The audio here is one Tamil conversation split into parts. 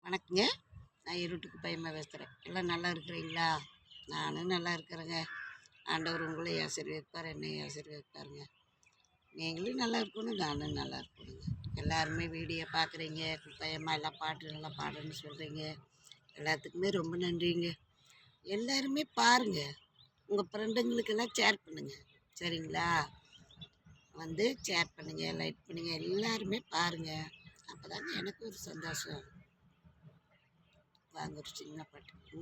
வணக்கங்க. நான் ஈரோட்டுக்கு பையமாக பேசுகிறேன். எல்லாம் நல்லா இருக்கிறீங்களா? நானும் நல்லா இருக்கிறேங்க. ஆண்டவர் உங்களை ஆசீர்வதிப்பார், என்னை ஆசீர்வதிப்பாருங்க. நீங்களும் நல்லா இருக்கணும், நானும் நல்லா இருக்கணுங்க. எல்லாருமே வீடியோ பார்க்குறீங்க, பையமாக எல்லாம் பாட்டு நல்லா பாடுன்னு சொல்கிறீங்க. எல்லாத்துக்குமே ரொம்ப நன்றிங்க. எல்லாருமே பாருங்கள், உங்கள் ஃப்ரெண்டுங்களுக்கெல்லாம் ஷேர் பண்ணுங்கள், சரிங்களா? வந்து ஷேர் பண்ணுங்கள், லைக் பண்ணுங்கள், எல்லாருமே பாருங்கள். அப்போ தாங்க எனக்கு ஒரு சந்தோஷம். வாங்க ஒரு சின்ன பாட்டு.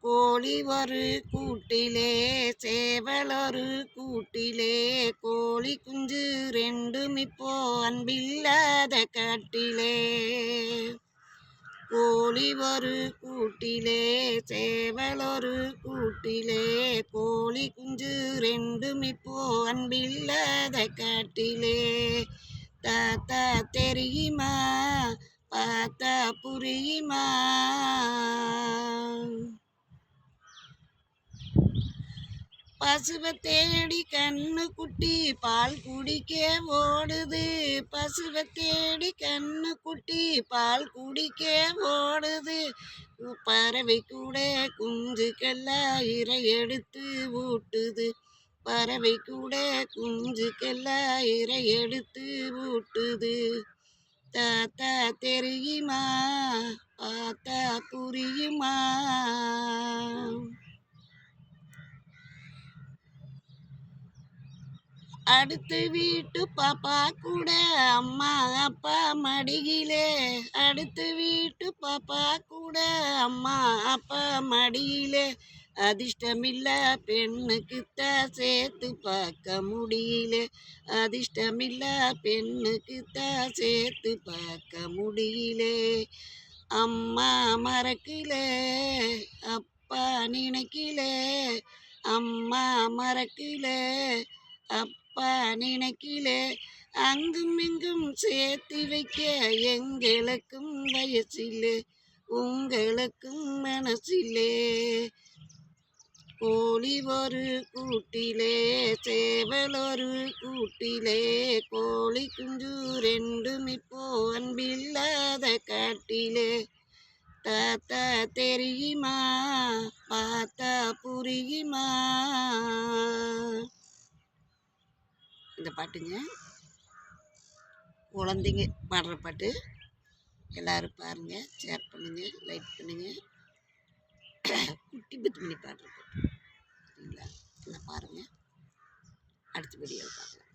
கோழி ஒரு கூட்டிலே சேவல் ஒரு கூட்டிலே, கோழி குஞ்சு ரெண்டும் இப்போ அன்பில்லாத காட்டிலே. கோழி ஒரு கூட்டிலே சேவல் ஒரு கூட்டிலே, கோழி குஞ்சு ரெண்டும் இப்போ அன்பில்லாத காட்டிலே. தாத்தா தெரியுமா, பார்த்தா புரியுமா? பசுவை தேடி கண்ணு குட்டி பால் குடிக்க ஓடுது, பசுவை தேடி கண்ணு குட்டி பால் குடிக்க ஓடுது. பறவை கூட குஞ்சுக்கெல்லாம் இரை எடுத்து ஊட்டுது, பறவை கூட குஞ்சுக்கெல்லாம் இரை எடுத்து ஊட்டுது. தாத்தா தெரியுமா, பார்த்தா புரியுமா? அடுத்த வீட்டு பாப்பா கூட அம்மா அப்பா மடியிலே, அடுத்த வீட்டு பாப்பா கூட அம்மா அப்பா மடியிலே. அதிர்ஷ்டமில்ல பெண்ணுக்குத்தான் சேர்த்து பார்க்க முடியல, அதிர்ஷ்டமில்ல பெண்ணுக்குத்தான் சேர்த்து பார்க்க முடியலே. அம்மா மறக்கல, அப்பா நினைக்கல, அம்மா மறக்கல, அப்பா நினைக்கல. அங்கும் இங்கும் சேர்த்து வைக்க எங்களுக்கும் வயசில்லை, உங்களுக்கும் மனசில்லே. கோழி ஒரு கூட்டிலே சேவல் ஒரு கூட்டிலே, கோழி குஞ்சு ரெண்டும் இப்போ அன்பில்லாத காட்டிலே. தாத்தா தெரியுமா, பார்த்தா புரியுமா? இந்த பாட்டுங்க குழந்தைங்க பாடுற பாட்டு. எல்லோரும் பாருங்கள், ஷேர் பண்ணுங்கள், லைக் பண்ணுங்கள். குட்டி பத்து மணி பாடுற பாட்டு, சரிங்களா? எல்லாம் பாருங்கள். அடுத்த வீடியோவில் பார்க்கலாம்.